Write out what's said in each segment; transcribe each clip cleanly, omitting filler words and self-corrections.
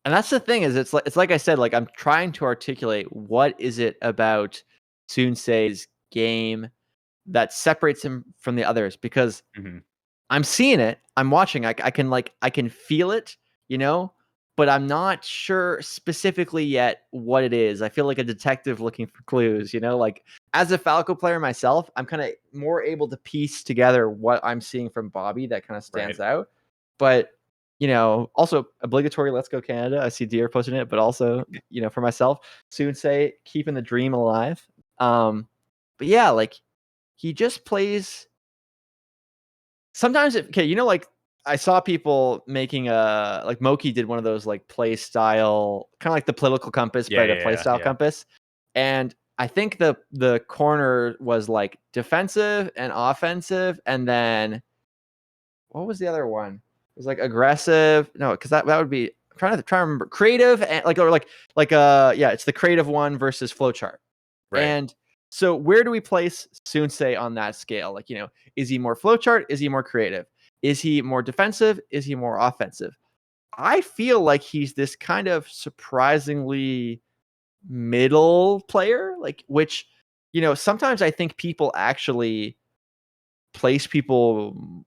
And that's the thing is it's like I said, like I'm trying to articulate what is it about Soonsay's game that separates him from the others, because I'm seeing it, I'm watching, I can feel it, you know, but I'm not sure specifically yet what it is. I feel like a detective looking for clues, you know, like as a Falco player myself, I'm kind of more able to piece together what I'm seeing from Bobby that kind of stands out. But you know, also obligatory Let's Go Canada. I see Deer posting it, but also, you know, for myself, Soonsay keeping the dream alive. But yeah, like he just plays. Sometimes okay, you know, like I saw people making like Moki did one of those like play style, kind of like the political compass, but a play style compass. And I think the corner was like defensive and offensive, and then what was the other one? It was like aggressive. No, because that would be I'm trying to remember creative and yeah, it's the creative one versus flowchart. Right. And so where do we place Soonsay on that scale? Like, you know, is he more flowchart? Is he more creative? Is he more defensive? Is he more offensive? I feel like he's this kind of surprisingly middle player, like which, you know, sometimes I think people actually place people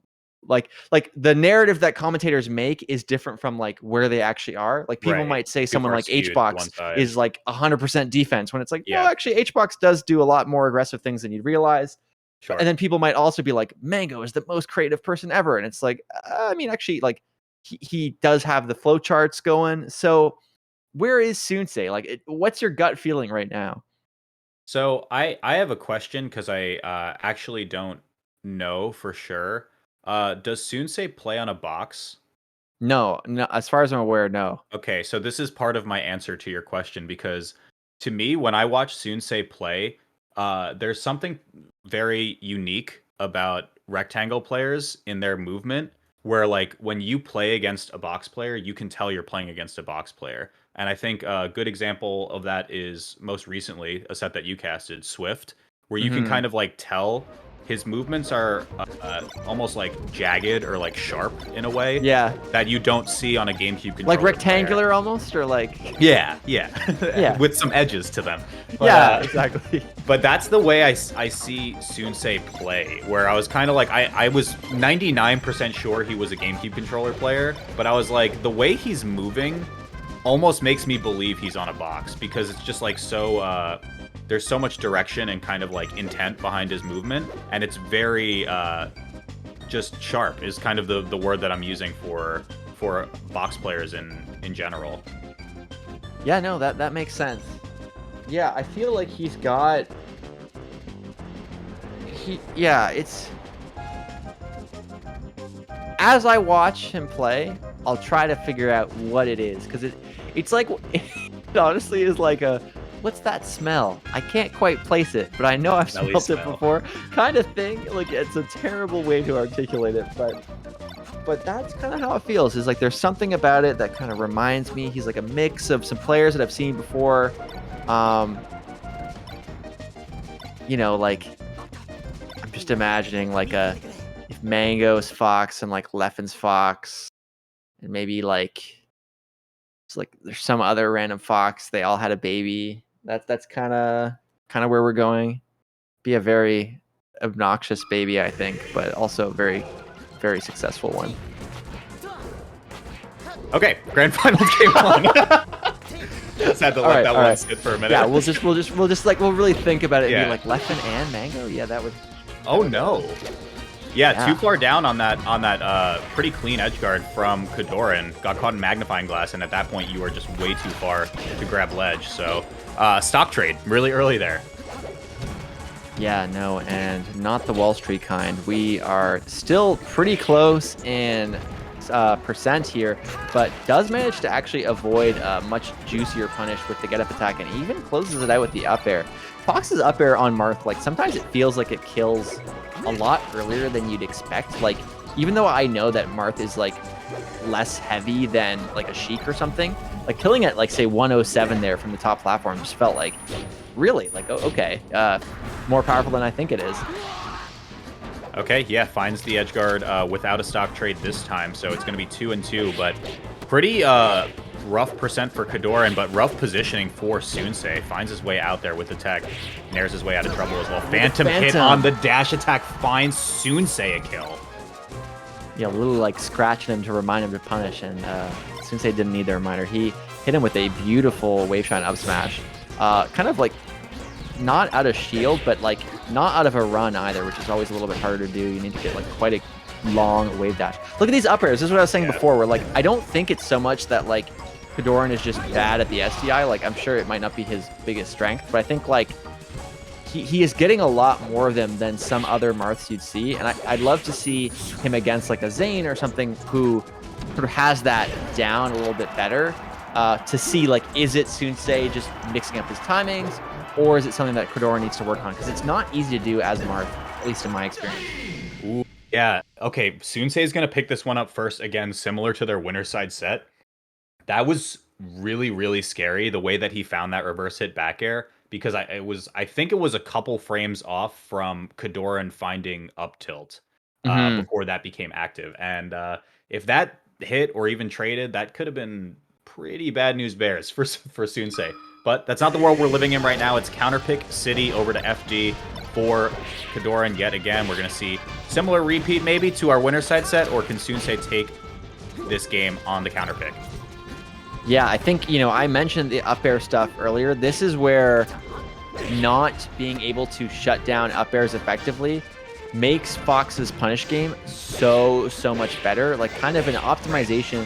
like the narrative that commentators make is different from like where they actually are. Like people might say someone like HBox is like 100% defense when it's like, no, actually HBox does do a lot more aggressive things than you'd realize. Sure. And then people might also be like, Mango is the most creative person ever. And it's like, I mean, actually, like he does have the flow charts going. So where is Soonsay? Like, what's your gut feeling right now? So I have a question because I actually don't know for sure. Does Soonsay play on a box? No, as far as I'm aware, no. Okay, so this is part of my answer to your question, because to me, when I watch Soonsay play, there's something very unique about rectangle players in their movement, where like when you play against a box player, you can tell you're playing against a box player. And I think a good example of that is most recently a set that you casted, Swift, where you can kind of like tell his movements are almost like jagged or like sharp in a way. Yeah. That you don't see on a GameCube controller. Like rectangular almost, or like. Yeah. Yeah. With some edges to them. But, yeah, exactly. But that's the way I see Soonsay play, where I was kind of like, I was 99% sure he was a GameCube controller player, but I was like, the way he's moving almost makes me believe he's on a box, because it's just like so there's so much direction and kind of like intent behind his movement, and it's very just sharp is kind of the word that I'm using for box players in general. Yeah, no, that makes sense. Yeah, I feel like he's got it's as I watch him play, I'll try to figure out what it is, because it's like it honestly is like a what's that smell? I can't quite place it, but I know I've smelled it before, kind of thing. Like it's a terrible way to articulate it, but that's kind of how it feels. Is like there's something about it that kind of reminds me he's like a mix of some players that I've seen before. You know, like I'm just imagining like if Mango's Fox and like Leffen's Fox, and maybe like it's like there's some other random Fox. They all had a baby. That's kind of where we're going. Be a very obnoxious baby, I think, but also very, very successful one. Okay, grand finals game on. Just had to let that one sit for a minute. Yeah, we'll just like we'll really think about it and be like Leffen and Mango. Yeah, that would. Oh no. Yeah, too far down on that pretty clean edge guard from KoDoRiN. Got caught in magnifying glass, and at that point you were just way too far to grab ledge. So stock trade really early there. Yeah, no, and not the Wall Street kind. We are still pretty close in percent here, but does manage to actually avoid a much juicier punish with the get up attack, and even closes it out with the up air. Fox's up air on Marth, like sometimes it feels like it kills a lot earlier than you'd expect. Like even though I know that Marth is like less heavy than like a Sheik or something, like killing at like say 107 there from the top platform just felt like really like okay, more powerful than I think it is. Okay, yeah, finds the edge guard without a stock trade this time, so it's going to be 2-2, but pretty rough percent for KoDoRiN, but rough positioning for Soonsay. Finds his way out there with the tech. Nares his way out of trouble as well. Phantom hit on the dash attack finds Soonsay a kill. Yeah, a little like scratching him to remind him to punish, and Soonsay didn't need the reminder. He hit him with a beautiful wave shine up smash. Kind of like not out of shield, but like not out of a run either, which is always a little bit harder to do. You need to get like quite a long wave dash. Look at these up airs. This is what I was saying before, where like I don't think it's so much that like KoDoRiN is just bad at the SDI. Like I'm sure it might not be his biggest strength, but I think like he is getting a lot more of them than some other Marths you'd see, and I'd love to see him against like a Zane or something who sort of has that down a little bit better, to see like, is it Soonsay just mixing up his timings, or is it something that KoDoRiN needs to work on? Because it's not easy to do as Marth, at least in my experience. Ooh, yeah, okay, Soonsay is going to pick this one up first, again, similar to their winner side set. That was really, really scary, the way that he found that reverse hit back air, because I think it was a couple frames off from KoDoRiN finding up tilt before that became active. And if that hit or even traded, that could have been pretty bad news bears for Soonsay. But that's not the world we're living in right now. It's counterpick City over to FD for KoDoRiN yet again. We're going to see similar repeat maybe to our winner side set, or can Soonsay take this game on the counterpick? Yeah, I think, you know, I mentioned the up air stuff earlier. This is where not being able to shut down up airs effectively makes Fox's punish game so much better. Like kind of an optimization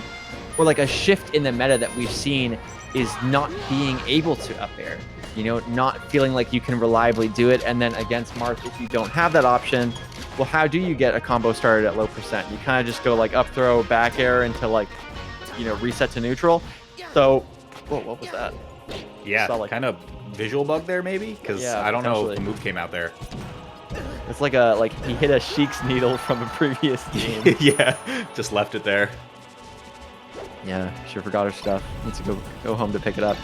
or like a shift in the meta that we've seen is not being able to up air. You know, not feeling like you can reliably do it. And then against Marth, if you don't have that option, well, how do you get a combo started at low percent? You kind of just go like up throw, back air until like, you know, reset to neutral. So, whoa, what was that? Yeah, like, kind of visual bug there maybe, because I don't know if the move came out there. It's like he hit a Sheik's needle from a previous game. Yeah, just left it there. Yeah, sure forgot her stuff. Needs to go home to pick it up.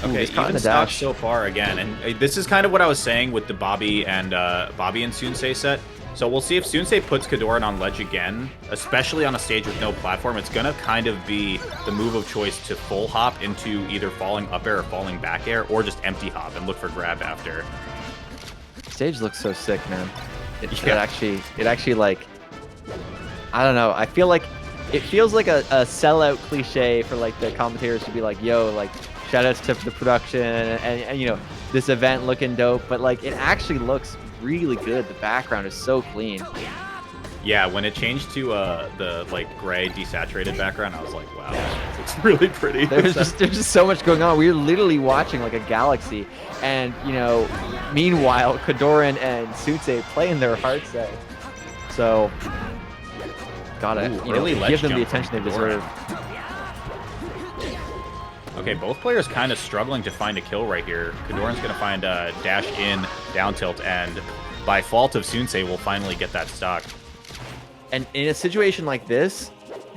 Okay, even stock so far again, and this is kind of what I was saying with the Bobby and Soonsay set. So we'll see if Soonsay puts KoDoRiN on ledge again, especially on a stage with no platform. It's gonna kind of be the move of choice to full hop into either falling up air or falling back air, or just empty hop and look for grab after. Stage looks so sick, man. It actually like, I don't know. I feel like it feels like a sellout cliche for like the commentators to be like, yo, like shout outs to the production and you know, this event looking dope, but like it actually looks really good. The background is so clean. Yeah, when it changed to the like gray desaturated background, I was like, wow, it's really pretty. There's just so much going on. We're literally watching like a galaxy, and you know, meanwhile, KoDoRiN and Soonsay playing their hearts out. So gotta give them the attention they deserve. Okay, both players kind of struggling to find a kill right here. KoDoRiN's going to find a dash in down tilt, and by fault of Soonsay, will finally get that stock. And in a situation like this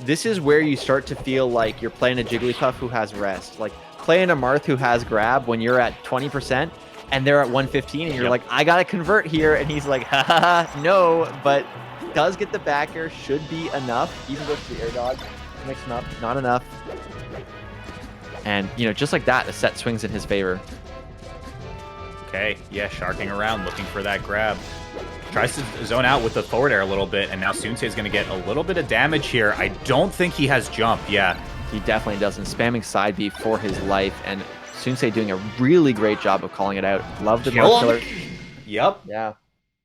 is where you start to feel like you're playing a Jigglypuff who has rest. Like playing a Marth who has grab when you're at 20% and they're at 115 and you're like, I got to convert here. And he's like, ha, no, but does get the back air, should be enough. Even goes to the air dodge, mix him up, not enough. And, you know, just like that, the set swings in his favor. Okay, yeah, sharking around, looking for that grab. Tries to zone out with the forward air a little bit, and now Soonsay is going to get a little bit of damage here. I don't think he has jump, yeah. He definitely doesn't. Spamming side B for his life, and Soonsay doing a really great job of calling it out. Love the Marth killer. Yep. Yeah.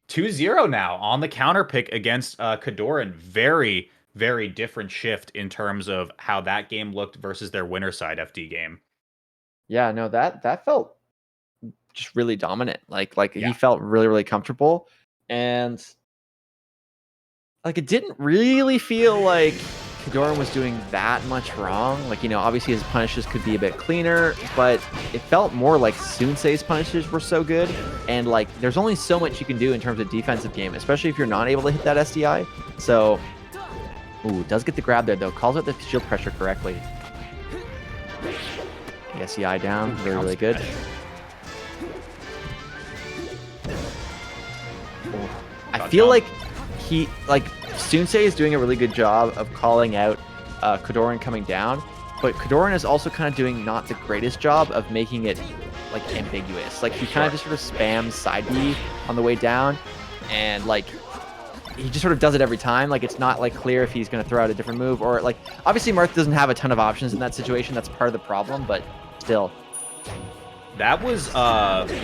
2-0 now on the counter pick against KoDoRiN. Very, very different shift in terms of how that game looked versus their winner side FD game. Yeah, no, that felt just really dominant. Like he felt really, really comfortable. And like it didn't really feel like KoDoRiN was doing that much wrong. Like, you know, obviously his punishes could be a bit cleaner, but it felt more like Soonsay's punishes were so good. And like there's only so much you can do in terms of defensive game, especially if you're not able to hit that SDI. So ooh, does get the grab there though. Calls out the shield pressure correctly. The SDI down, really, really good. I feel like Soonsay is doing a really good job of calling out KoDoRiN coming down, but KoDoRiN is also kind of doing not the greatest job of making it like ambiguous. Like he kind of just sort of spams side B on the way down, and like he just sort of does it every time. Like it's not like clear if he's going to throw out a different move, or like obviously Marth doesn't have a ton of options in that situation. That's part of the problem, but still. That was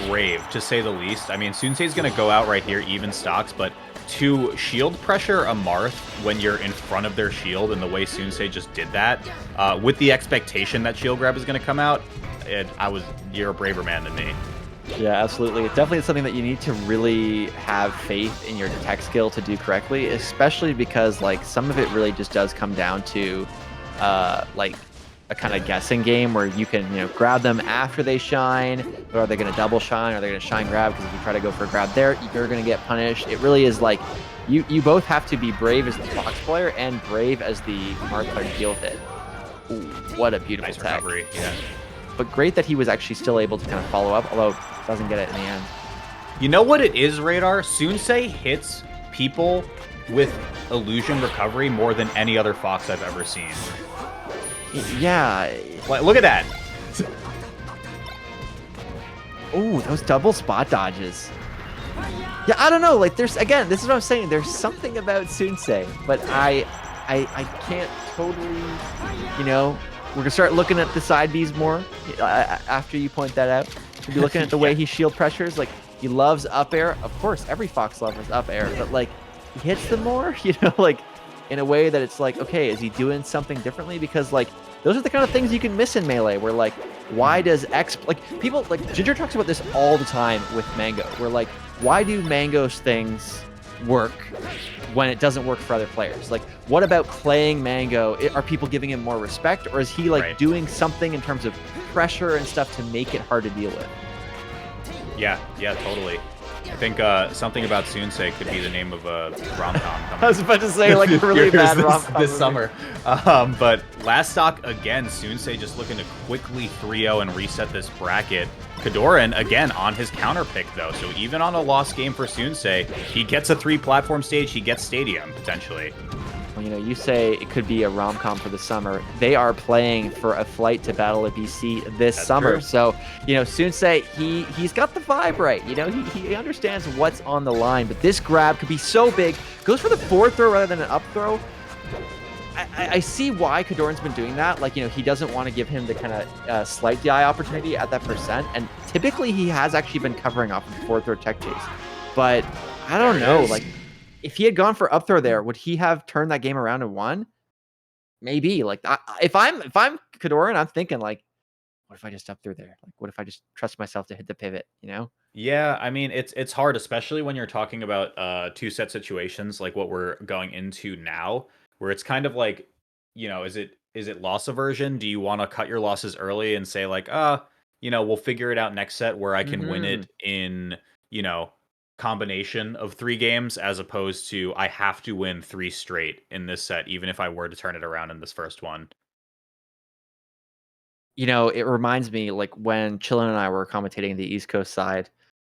brave, to say the least. I mean, Soonsay's going to go out right here, even stocks, but to shield pressure a Marth when you're in front of their shield, and the way Soonsay just did that, with the expectation that shield grab is going to come out, you're a braver man than me. Yeah, absolutely. It definitely is something that you need to really have faith in your detect skill to do correctly, especially because like some of it really just does come down to like a kind of guessing game where you can, grab them after they shine, or are they going to double shine, or are they going to shine grab? Because if you try to go for a grab there, you're going to get punished. It really is like you both have to be brave as the Fox player and brave as the Marth player to deal with it. Ooh, what a beautiful nice tech. recovery. Yeah. But great that he was actually still able to kind of follow up, although doesn't get it in the end. You know what it is, Radar? Soonsay hits people with illusion recovery more than any other Fox I've ever seen. Yeah. Look at that. Oh, those double spot dodges. Yeah, I don't know. Like, this is what I'm saying. There's something about Soonsay, but I can't totally, we're going to start looking at the side Bs more after you point that out. We'll be looking at the way he shield pressures. Like, he loves up air. Of course, every Fox loves up air, but, like, he hits them more, like, in a way that it's like, okay, is he doing something differently? Because, like, those are the kind of things you can miss in Melee, where, like, why does X... Like, people... Like, Ginger talks about this all the time with Mango, where, like, why do Mango's things work when it doesn't work for other players? Like, what about playing Mango? Are people giving him more respect, or is he like doing something in terms of pressure and stuff to make it hard to deal with? Yeah, totally. I think something about Soonsay could be the name of a rom-com. I was about to say, like, a really bad rom-com this summer. But last stock, again, Soonsay just looking to quickly 3-0 and reset this bracket. KoDoRiN, again, on his counter pick, though. So even on a lost game for Soonsay, he gets a 3-platform stage, he gets Stadium, potentially. Well, you say it could be a rom-com for the summer. They are playing for a flight to Battle of BC this summer. True. So, Soonsay, he's got the vibe right. He understands what's on the line, but this grab could be so big. Goes for the forward throw rather than an up throw. I see why KoDoRiN's been doing that. Like, he doesn't want to give him the kind of slight DI opportunity at that percent. And typically he has actually been covering off of forward throw tech chase. But I don't know, like, if he had gone for up throw there, would he have turned that game around and won? Maybe. Like, if I'm KoDoRiN, I'm thinking, like, what if I just up throw there? Like, what if I just trust myself to hit the pivot? Yeah, I mean, it's hard, especially when you're talking about two-set situations like what we're going into now, where it's kind of like, is it loss aversion? Do you want to cut your losses early and say like, we'll figure it out next set where I can win it in, combination of 3 games, as opposed to I have to win 3 straight in this set, even if I were to turn it around in this first one. It reminds me, like, when Chillin and I were commentating the East Coast side,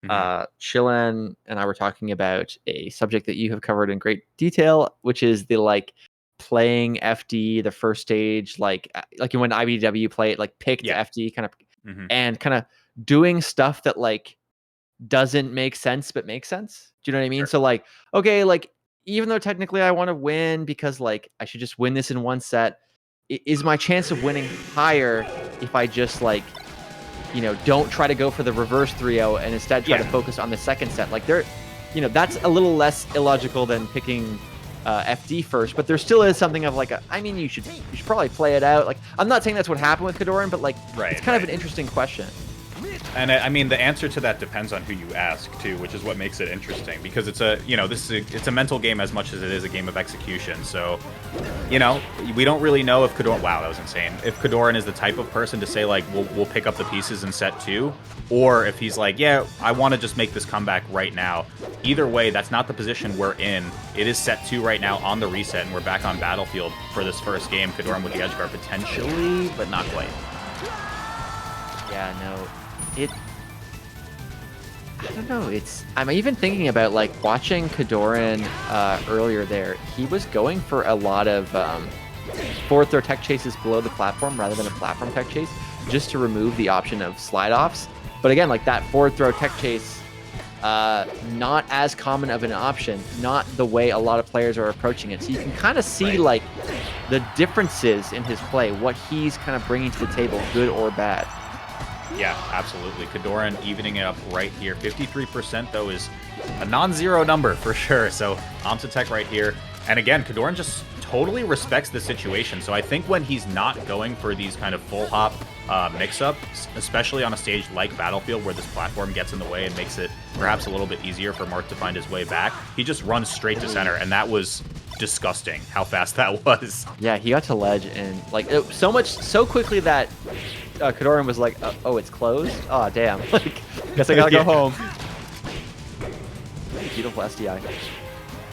Chillin and I were talking about a subject that you have covered in great detail, which is the, like, playing FD the first stage, like when IBDW played, like, picked FD kind of, and kind of doing stuff that, like, doesn't make sense but makes sense. Do you know what I mean? Sure. So, like, okay, like, even though technically I want to win because, like, I should just win this in one set, is my chance of winning higher if I just, like, don't try to go for the reverse 3-0 and instead try to focus on the second set? Like, that's a little less illogical than picking FD first, but there still is something of, like, you should probably play it out. Like, I'm not saying that's what happened with KoDoRiN, but, like, it's kind of an interesting question. And I mean, the answer to that depends on who you ask too, which is what makes it interesting, because it's a mental game as much as it is a game of execution. So, we don't really know if KoDoRiN, wow, that was insane. If KoDoRiN is the type of person to say, like, we'll pick up the pieces in set 2, or if he's like, yeah, I want to just make this comeback right now. Either way, that's not the position we're in. It is set 2 right now on the reset, and we're back on Battlefield for this first game. KoDoRiN with the edge guard potentially, but not quite. Yeah, no. I don't know. I'm even thinking about, like, watching KoDoRiN earlier there. He was going for a lot of forward throw tech chases below the platform rather than a platform tech chase, just to remove the option of slide offs. But again, like that forward throw tech chase, not as common of an option, not the way a lot of players are approaching it. So you can kind of see like the differences in his play, what he's kind of bringing to the table, good or bad. Yeah, absolutely. KoDoRiN evening it up right here. 53% though is a non-zero number for sure. So Omtatech right here. And again, KoDoRiN just totally respects the situation. So I think when he's not going for these kind of full hop mix-ups, especially on a stage like Battlefield where this platform gets in the way and makes it perhaps a little bit easier for Marth to find his way back, he just runs straight to center, and that was disgusting how fast that was. Yeah, he got to ledge and like so quickly that KoDoRiN was like, oh, it's closed? Oh, damn. Like, guess I gotta go home. Beautiful SDI.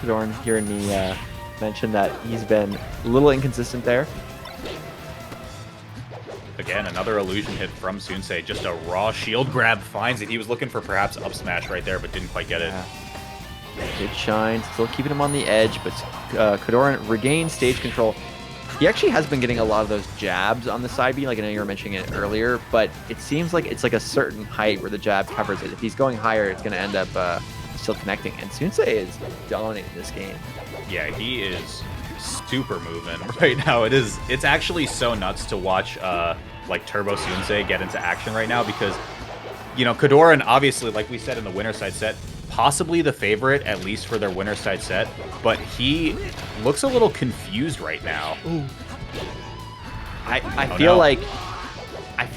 KoDoRiN hearing me mention that he's been a little inconsistent there. Again, another illusion hit from Soonsay. Just a raw shield grab finds it. He was looking for perhaps up smash right there, but didn't quite get it. Good shine. Still keeping him on the edge, but KoDoRiN regains stage control. He actually has been getting a lot of those jabs on the side B, like I know you were mentioning it earlier, but it seems like it's like a certain height where the jab covers it. If he's going higher, it's going to end up still connecting. And Soonsay is dominating this game. Yeah, he is super moving right now. It's actually so nuts to watch like Turbo Soonsay get into action right now because, you know, KoDoRiN obviously, like we said in the winner side set, possibly the favorite, at least for their winner side set, but he looks a little confused right now. Ooh. I feel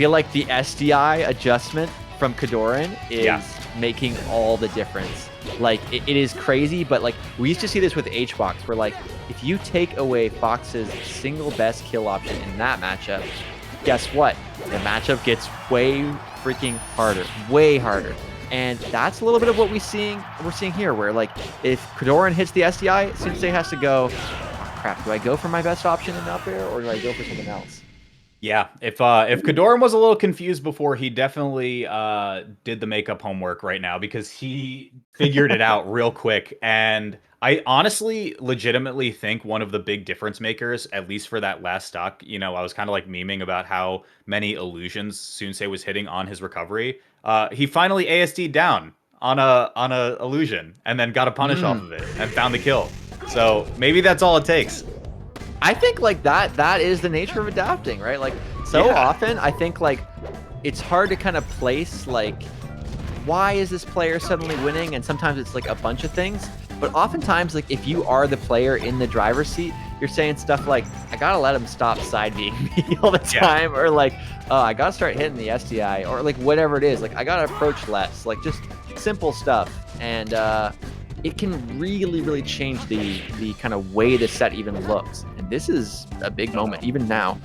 like the SDI adjustment from KoDoRiN is making all the difference. Like it is crazy, but like we used to see this with HBox, where like if you take away Fox's single best kill option in that matchup, guess what? The matchup gets way freaking harder, way harder. And that's a little bit of what we're seeing here, where like if KoDoRiN hits the SDI, Soonsay has to go, oh, crap, do I go for my best option in up air or do I go for something else? Yeah, if KoDoRiN was a little confused before, he definitely did the makeup homework right now because he figured it out real quick. And I honestly, legitimately think one of the big difference makers, at least for that last stock, you know, I was kind of like memeing about how many illusions Soonsay was hitting on his recovery. He finally ASD'd down on a illusion and then got a punish off of it and found the kill. So maybe that's all it takes. I think like that is the nature of adapting, right? Like so often I think like it's hard to kind of place like why is this player suddenly winning, and sometimes it's like a bunch of things, but oftentimes like if you are the player in the driver's seat, you're saying stuff like I gotta let him stop side being me all the time, or like I gotta start hitting the SDI, or like whatever it is, like I gotta approach less, like just simple stuff. And it can really change the kind of way the set even looks. And this is a big moment, even now.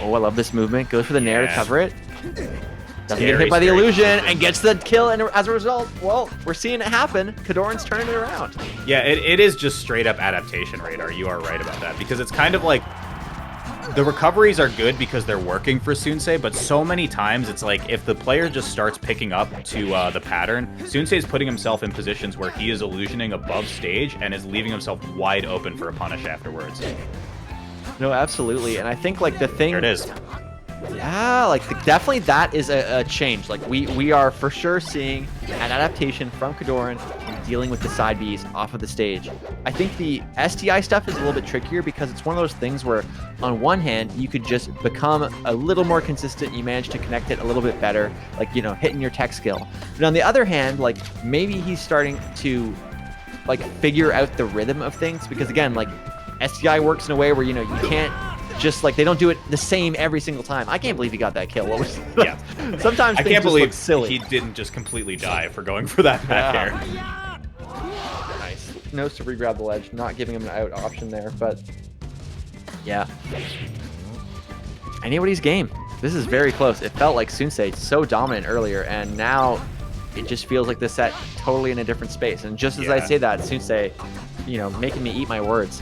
Oh, I love this movement. Goes for the nair to cover it. Doesn't get hit by the illusion and gets the kill. And as a result, well, we're seeing it happen. KoDoRiN's turning it around. Yeah, it is just straight up adaptation radar. You are right about that. Because it's kind of like the recoveries are good because they're working for Soonsay, but so many times it's like if the player just starts picking up to the pattern, Soonsay is putting himself in positions where he is illusioning above stage and is leaving himself wide open for a punish afterwards. No, absolutely. And I think like the thing... There it is. Yeah, like definitely that is a change. Like we are for sure seeing an adaptation from KoDoRiN in dealing with the side Bs off of the stage. I think the SDI stuff is a little bit trickier because it's one of those things where on one hand you could just become a little more consistent, you manage to connect it a little bit better, like, you know, hitting your tech skill. But on the other hand, like maybe he's starting to like figure out the rhythm of things, because again, like SDI works in a way where, you know, you can't just like they don't do it the same every single time. I can't believe he got that kill. What was sometimes I things can't just believe look silly. he didn't just completely die for going for that back air. Nice. Knows to re-grab the ledge, not giving him an out option there, but yeah. Anybody's game. This is very close. It felt like Soonsay so dominant earlier, and now it just feels like the set totally in a different space. And just as I say that, Soonsay, you know, making me eat my words.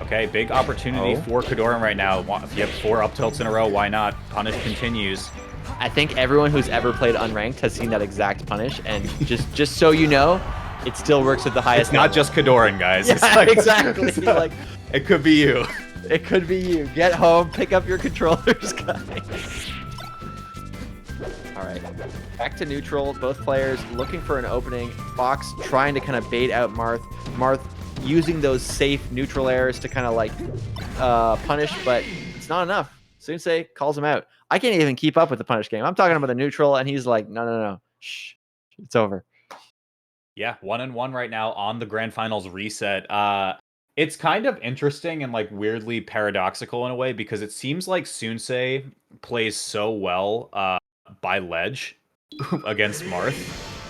Okay, big opportunity for KoDoRiN right now. If you have 4 up tilts in a row, why not? Punish continues. I think everyone who's ever played unranked has seen that exact punish, and just so you know, it still works at the highest It's not level. just KoDoRiN, guys. Yeah, It's like, exactly. Like, it could be you. it could be you. Get home, pick up your controllers, guys. All right, back to neutral. Both players looking for an opening. Fox trying to kind of bait out Marth. Marth using those safe neutral airs to kind of like punish, but it's not enough. Soonsay calls him out. I can't even keep up with the punish game. I'm talking about the neutral, and he's like, no. Shh, it's over. Yeah, 1-1 right now on the Grand Finals reset. It's kind of interesting and like weirdly paradoxical in a way because it seems like Soonsay plays so well by ledge against Marth,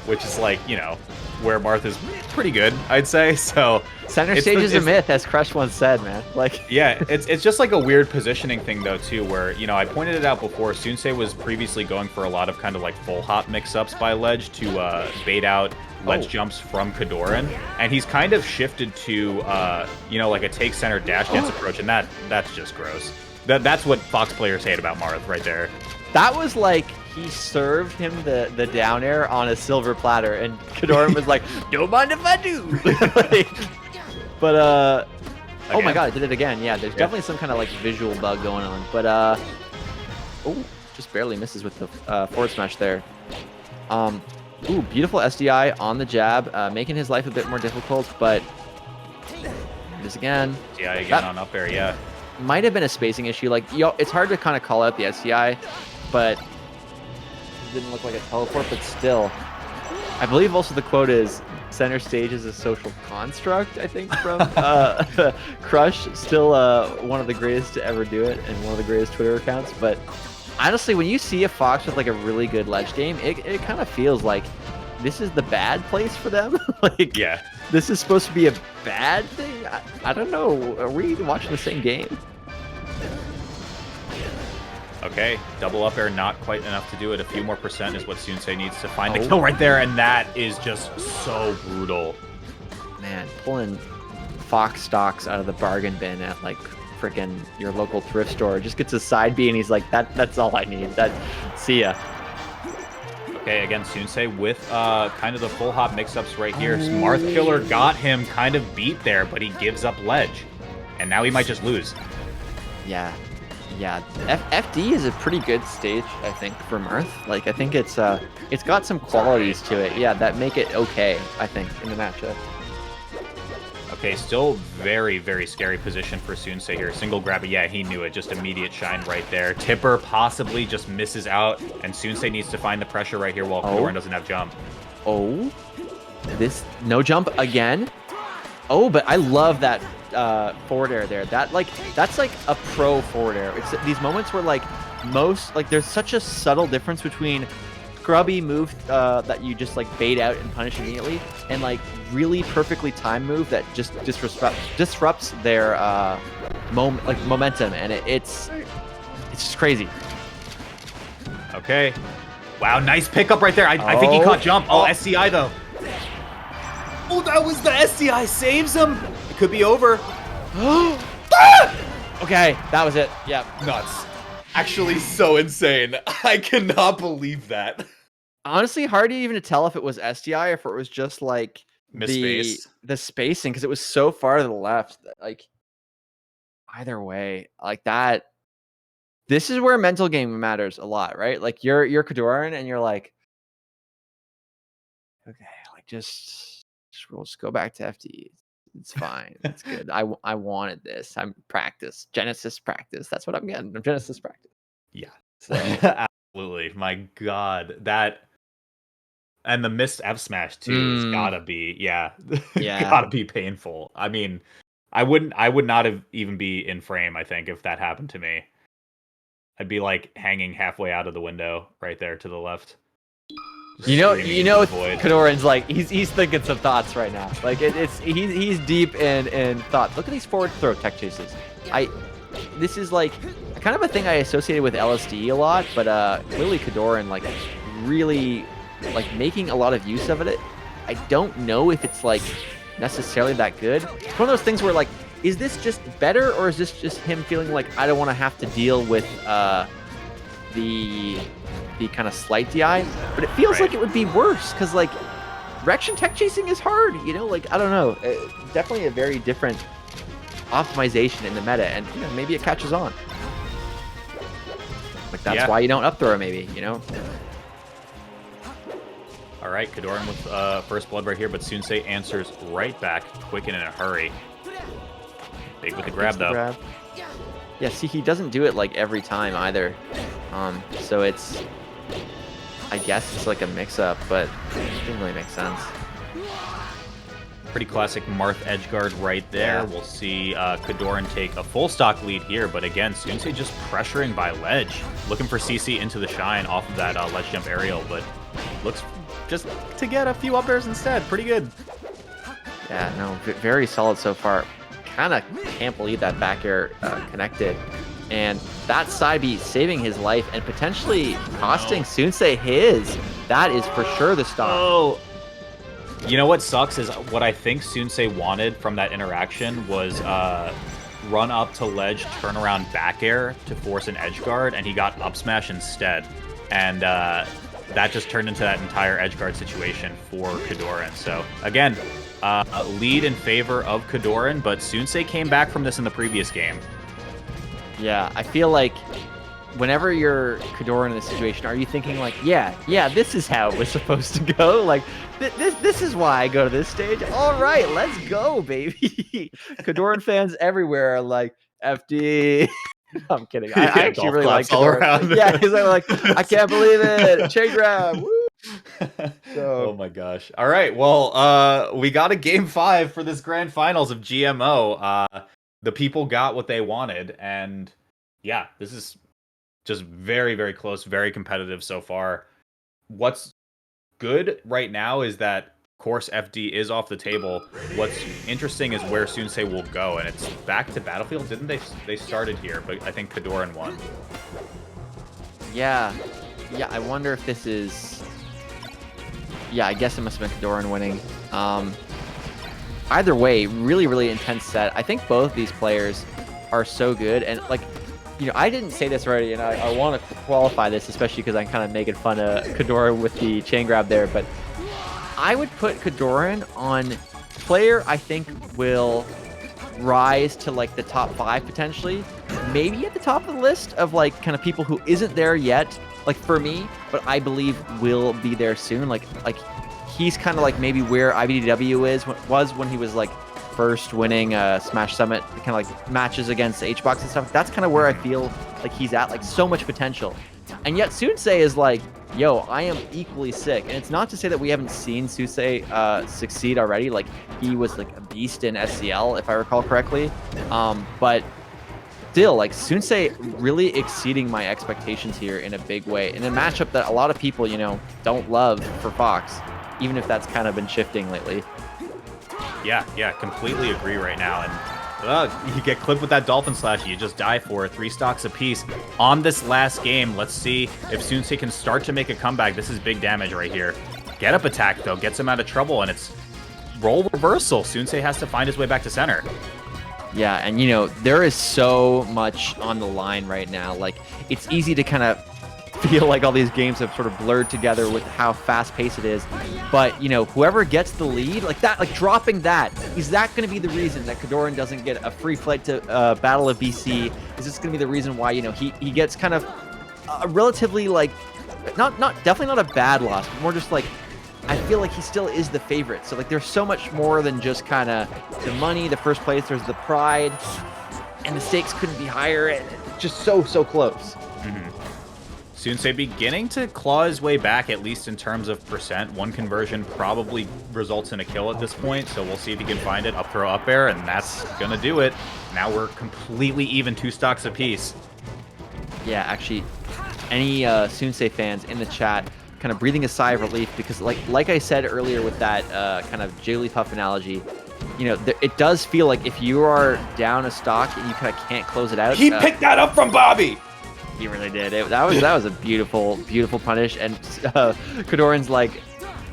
which is like, you know, where Marth is pretty good, I'd say. So center stage is a myth, as Crush once said, man. Like, yeah, it's just like a weird positioning thing though too, where, you know, I pointed it out before. Soonsay was previously going for a lot of kind of like full hop mix-ups by ledge to bait out ledge jumps from KoDoRiN, and he's kind of shifted to you know, like a take center dash dance approach, and that's just gross. That's what Fox players hate about Marth right there. that was like he served him the down air on a silver platter, and KoDoRiN was like, "Don't mind if I do." Like, but oh my god, I did it again. Yeah, there's definitely some kind of like visual bug going on, but oh, just barely misses with the forward smash there. Ooh, beautiful SDI on the jab, making his life a bit more difficult, but this again. Yeah, again on up air, yeah. Might have been a spacing issue. Like, it's hard to kind of call out the SDI, but it didn't look like a teleport, but still. I believe also the quote is, center stage is a social construct, I think, from Crush. Still one of the greatest to ever do it, and one of the greatest Twitter accounts, but honestly, when you see a Fox with like a really good ledge game, it kind of feels like this is the bad place for them. Like, yeah, this is supposed to be a bad thing. I don't know. Are we watching the same game? Okay, double up air, not quite enough to do it. A few more percent is what Soonsay needs to find the kill right there, and that is just so brutal. Man, pulling Fox stocks out of the bargain bin at like freaking your local thrift store. Just gets a side B, and he's like, that's all I need. See ya. Okay, again, Soonsay with kind of the full hop mix-ups right here. Marth Killer got him kind of beat there, but he gives up ledge. And now he might just lose. Yeah. FD is a pretty good stage, I think, for Marth. Like, I think it's got some qualities to it, yeah, that make it okay, I think, in the matchup. Okay, still very, very scary position for Soonsay here. Single grab, yeah, he knew it. Just immediate shine right there. Tipper possibly just misses out, and Soonsay needs to find the pressure right here while KoDoRiN doesn't have jump. Oh, this no jump again. Oh, but I love that forward air there. That's like a pro forward air. It's these moments where like there's such a subtle difference between scrubby move that you just like bait out and punish immediately, and like really perfectly timed move that just disrupts their momentum, and it's just crazy. Okay, wow, nice pickup right there. I think he caught jump. Oh, SCI though. Oh, that was the SCI saves him. It could be over. Okay, that was it. Yeah, nuts. Actually, so insane. I cannot believe that. Honestly, hard even to tell if it was SDI or if it was just like the spacing, because it was so far to the left. Like, either way, like that. This is where mental game matters a lot, right? Like you're KoDoRiN and you're like, okay, like we'll just go back to FD. It's fine. It's good. I wanted this. I'm practice. Genesis practice. That's what I'm getting. I'm Genesis practice. Yeah. So. Absolutely. My God. That and the missed F smash too has gotta be gotta be painful. I mean, I would not have even be in frame, I think, if that happened to me. I'd be like hanging halfway out of the window right there to the left. You know, KoDoRiN's like he's thinking some thoughts right now. Like he's deep in thought. Look at these forward throw tech chases. This is like kind of a thing I associated with LSD a lot, but clearly KoDoRiN like really like making a lot of use of it. I don't know if it's like necessarily that good. It's one of those things where like, is this just better, or is this just him feeling like I don't want to have to deal with the kind of slight DI? But it feels like it would be worse, because like Rection tech chasing is hard, you know, like, I don't know. Definitely a very different optimization in the meta, and, you know, maybe it catches on. Like, that's why you don't up throw, maybe, you know? All right, KoDoRiN with first blood right here, but Soonsay answers right back, quick and in a hurry. Big with the grab, though. Yeah, see, he doesn't do it, like, every time either. So it's... I guess it's like a mix-up, but it didn't really make sense. Pretty classic Marth edgeguard right there. Yeah. We'll see KoDoRiN take a full stock lead here, but again, Soonsay just pressuring by ledge. Looking for CC into the shine off of that ledge jump aerial, but looks just to get a few up airs instead. Pretty good. Yeah, no, very solid so far. Kind of can't believe that back air connected. And that side B saving his life and potentially costing Soonsay his. That is for sure the stock. Oh. You know what sucks is what I think Soonsay wanted from that interaction was run up to ledge, turn around back air to force an edge guard, and he got up smash instead. And that just turned into that entire edge guard situation for KoDoRiN. So again, lead in favor of KoDoRiN, but Soonsay came back from this in the previous game. Yeah, I feel like whenever you're KoDoRiN in this situation, are you thinking like, yeah, this is how it was supposed to go? Like, this is why I go to this stage. All right, let's go, baby. KoDoRiN fans everywhere are like, FD. I'm kidding. I actually really like KoDoRiN. Yeah, because I'm like, I can't believe it. Chain grab. Woo. So. Oh my gosh. All right, well, we got a game 5 for this grand finals of GMO. The people got what they wanted, and yeah, this is just very, very close, very competitive so far. What's good right now is that, of course, FD is off the table. What's interesting is where Soonsay will go, and it's back to Battlefield. Didn't they started here, but I think KoDoRiN won. Yeah, I wonder if this is... Yeah, I guess it must have been KoDoRiN winning. Either way, really, really intense set. I think both these players are so good. And, like, you know, I didn't say this already, and I want to qualify this, especially because I'm kind of making fun of KoDoRiN with the chain grab there. But I would put KoDoRiN on player I think will rise to, like, the top 5 potentially. Maybe at the top of the list of, like, kind of people who isn't there yet, like, for me, but I believe will be there soon. Like he's kind of like maybe where IBDW was when he was like first winning Smash Summit, kind of like matches against HBox and stuff. That's kind of where I feel like he's at, like so much potential. And yet Soonsay is like, yo, I am equally sick. And it's not to say that we haven't seen Soonsay succeed already. Like he was like a beast in SCL, if I recall correctly. But still, like Soonsay really exceeding my expectations here in a big way. In a matchup that a lot of people, you know, don't love for Fox, even if that's kind of been shifting lately. Yeah, completely agree right now. And you get clipped with that Dolphin Slash, you just die for 3 stocks apiece. On this last game, let's see if Soonsay can start to make a comeback. This is big damage right here. Get up attack, though, gets him out of trouble, and it's role reversal. Soonsay has to find his way back to center. Yeah, and you know, there is so much on the line right now. Like, it's easy to kind of feel like all these games have sort of blurred together with how fast-paced it is. But, you know, whoever gets the lead, like that, like dropping that, is that going to be the reason that KoDoRiN doesn't get a free flight to Battle of BC? Is this going to be the reason why, you know, he gets kind of a relatively, like, definitely not a bad loss, but more just like, I feel like he still is the favorite. So, like, there's so much more than just kind of the money, the first place. There's the pride, and the stakes couldn't be higher. It's just so close. Mm-hmm. Soonsay beginning to claw his way back, at least in terms of percent. One conversion probably results in a kill at this point, so we'll see if he can find it. Up throw, up air, and that's going to do it. Now we're completely even, 2 stocks apiece. Yeah, actually, any Soonsay fans in the chat kind of breathing a sigh of relief, because like I said earlier with that kind of Jigglypuff analogy, you know, it does feel like if you are down a stock and you kind of can't close it out. He picked that up from Bobby! He really did. That was a beautiful punish. And KoDoRiN's like,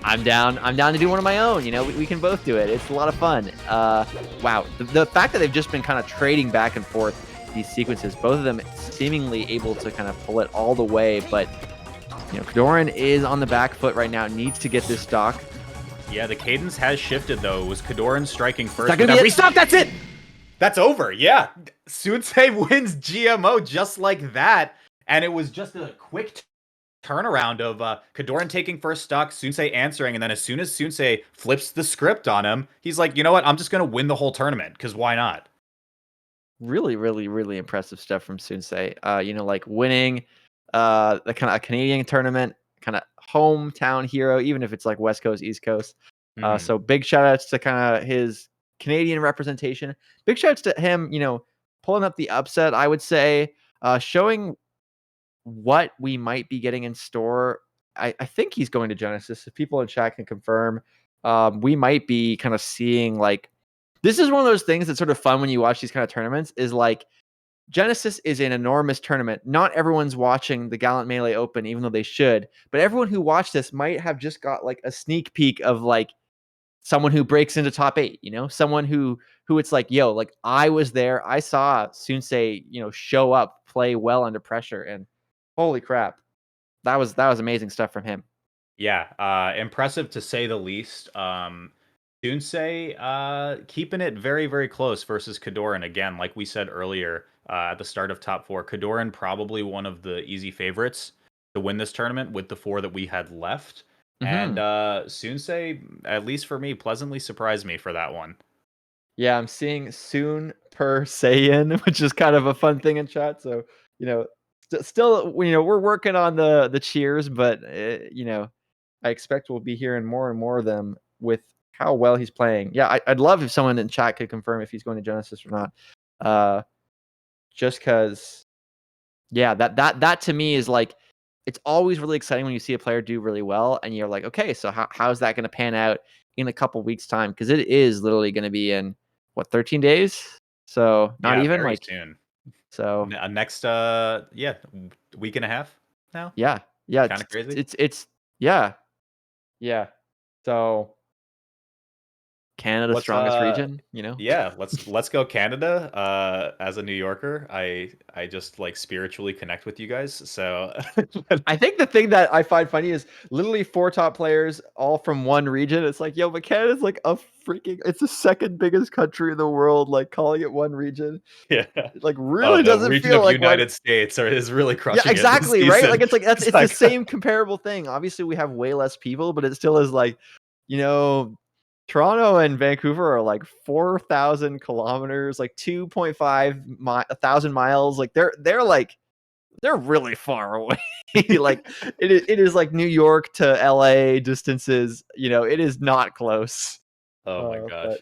I'm down to do one of my own. You know, we can both do it. It's a lot of fun. Wow, the fact that they've just been kind of trading back and forth these sequences, both of them seemingly able to kind of pull it all the way. But you know, KoDoRiN is on the back foot right now. Needs to get this stock. Yeah, the cadence has shifted though. It was KoDoRiN striking first. That gonna be it. Stop! That's it. That's over. Yeah, Soonsay wins GMO just like that, and it was just a quick turnaround of KoDoRiN taking first stock, Soonsay answering, and then as soon as Soonsay flips the script on him, he's like, you know what? I'm just gonna win the whole tournament because why not? Really, really, really impressive stuff from Soonsay. Like winning the kind of a Canadian tournament, kind of hometown hero, even if it's like West Coast, East Coast. So big shout outs to kind of his Canadian representation. Big shout outs to him, pulling up the upset, I would say, showing what we might be getting in store. I think he's going to Genesis. If people in chat can confirm, we might be kind of seeing like, this is one of those things that's sort of fun when you watch these kind of tournaments, is like Genesis is an enormous tournament. Not everyone's watching the Gallant Melee Open, even though they should. But everyone who watched this might have just got like a sneak peek of like someone who breaks into top 8, someone who it's like, yo, like I was there. I saw Soonsay, show up, play well under pressure, and holy crap. That was amazing stuff from him. Yeah, impressive to say the least. Soonsay keeping it very, very close versus KoDoRiN. Again, like we said earlier at the start of top 4, KoDoRiN probably one of the easy favorites to win this tournament with the 4 that we had left. And Soonsay, at least for me, pleasantly surprised me for that one. Yeah, I'm seeing Soon per Saiyan, which is kind of a fun thing in chat. So, still, we're working on the cheers, but, I expect we'll be hearing more and more of them with how well he's playing. Yeah, I'd love if someone in chat could confirm if he's going to Genesis or not. Just because, yeah, that to me is like, it's always really exciting when you see a player do really well, and you're like, okay, so how's that going to pan out in a couple weeks time? Because it is literally going to be in 13 days. So not even very like soon. So next, week and a half now. Yeah, kind of crazy. It's yeah. So Canada's strongest region, Yeah, let's go Canada. As a New Yorker, I just like spiritually connect with you guys. So I think the thing that I find funny is literally 4 top players all from one region. It's like, yo, but Canada's like it's the second biggest country in the world. Like calling it one region, yeah, like really the doesn't region feel of like United States is really crushing. Yeah, exactly, it this right? season. Like it's the same comparable thing. Obviously, we have way less people, but it still is like, Toronto and Vancouver are like 4,000 kilometers, like 2.5 thousand miles. Like they're really far away. Like it is like New York to LA distances. It is not close. Oh my gosh.